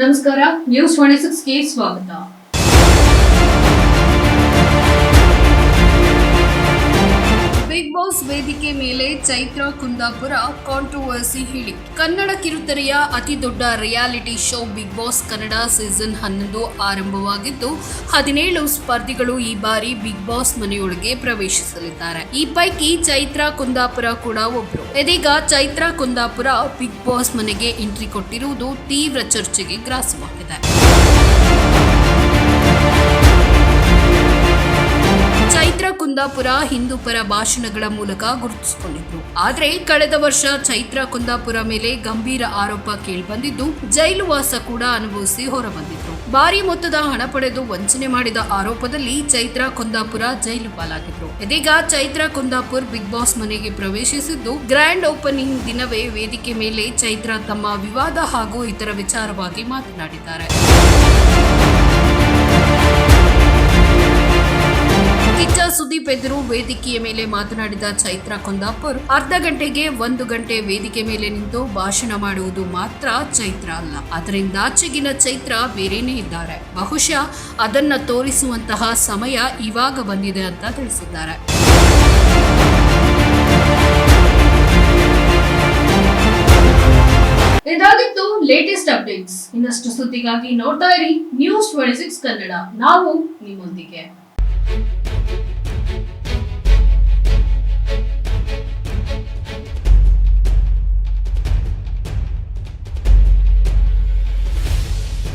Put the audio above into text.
ನಮಸ್ಕಾರ, ನ್ಯೂಸ್ 26ಗೆ ಸ್ವಾಗತ. Big boss ವೇದಿಕೆ ಮೇಲೆ ಚೈತ್ರಾ ಕುಂದಾಪುರ ಕಾಂಟ್ರವರ್ಸಿ ಹೇಳಿಕೆ. ಕನ್ನಡ ಕಿರುತೆರೆಯ ಅತಿ ದೊಡ್ಡ reality show Bigg Boss Kannada season 11 ಆರಂಭವಾಗಿದ್ದು 17 ಸ್ಪರ್ಧಿಗಳು ಈ ಬಾರಿ ಬಿಗ್ ಬಾಸ್ ಮನೆಯೊಳಗೆ ಪ್ರವೇಶಿಸಲಿದ್ದಾರೆ. ಈ ಪೈಕಿ ಚೈತ್ರಾ ಕುಂದಾಪುರ ಕೂಡ ಒಬ್ರು. ಇದೀಗ ಚೈತ್ರಾ ಕುಂದಾಪುರ ಬಿಗ್ ಬಾಸ್ ಮನೆಗೆ ಎಂಟ್ರಿ ಕೊಟ್ಟಿರುವುದು ತೀವ್ರ ಚರ್ಚೆಗೆ ಗ್ರಾಸವಾಗಿದೆ. ಚೈತ್ರಾ ಕುಂದಾಪುರ ಹಿಂದೂ ಪರ ಭಾಷಣಗಳ ಮೂಲಕ ಗುರುತಿಸಿಕೊಂಡಿದ್ರು. ಆದರೆ ಕಳೆದ ವರ್ಷ ಚೈತ್ರಾ ಕುಂದಾಪುರ ಮೇಲೆ ಗಂಭೀರ ಆರೋಪ ಕೇಳಿಬಂದಿದ್ದು, ಜೈಲು ವಾಸ ಕೂಡ ಅನುಭವಿಸಿ ಹೊರಬಂದಿದ್ರು. ಭಾರಿ ಮೊತ್ತದ ಹಣ ಪಡೆದು ವಂಚನೆ ಮಾಡಿದ ಆರೋಪದಲ್ಲಿ ಚೈತ್ರಾ ಕುಂದಾಪುರ ಜೈಲು ಪಾಲಾಗಿದ್ರು. ಇದೀಗ ಚೈತ್ರಾ ಕುಂದಾಪುರ್ ಬಿಗ್ ಬಾಸ್ ಮನೆಗೆ ಪ್ರವೇಶಿಸಿದ್ದು, ಗ್ರ್ಯಾಂಡ್ ಓಪನಿಂಗ್ ದಿನವೇ ವೇದಿಕೆ ಮೇಲೆ ಚೈತ್ರಾ ತಮ್ಮ ವಿವಾದ ಹಾಗೂ ಇತರ ವಿಚಾರವಾಗಿ ಮಾತನಾಡಿದ್ದಾರೆ. ಕಿಚ್ಚ ಸುದೀಪ್ ಎದುರು ವೇದಿಕೆಯ ಮೇಲೆ ಮಾತನಾಡಿದ ಚೈತ್ರಾ ಕುಂದಾಪುರ್, ಅರ್ಧ ಗಂಟೆಗೆ 1 ಗಂಟೆ ವೇದಿಕೆ ಮೇಲೆ ನಿಂತು ಭಾಷಣ ಮಾಡುವುದು ಮಾತ್ರ ಚೈತ್ರಾ ಅಲ್ಲ, ಅದರಿಂದಾಚೆಗಿನ ಚೈತ್ರಾ ಬೇರೆನೇ ಇದ್ದಾರೆ. ಬಹುಶಃ ಅದನ್ನ ತೋರಿಸುವಂತಹ ಸಮಯ ಇವಾಗ ಬಂದಿದೆ ಅಂತ ತಿಳಿಸಿದ್ದಾರೆ. ಇದಾಗಿತ್ತು ಲೇಟೆಸ್ಟ್ ಅಪ್ಡೇಟ್ಸ್. ಇನ್ನಷ್ಟು ಸುದ್ದಿಗಾಗಿ ನೋಡ್ತಾ ಇರಿ ನ್ಯೂಸ್ 26 ಕನ್ನಡ. ನಾವು ನಿಮ್ಮೊಂದಿಗೆ.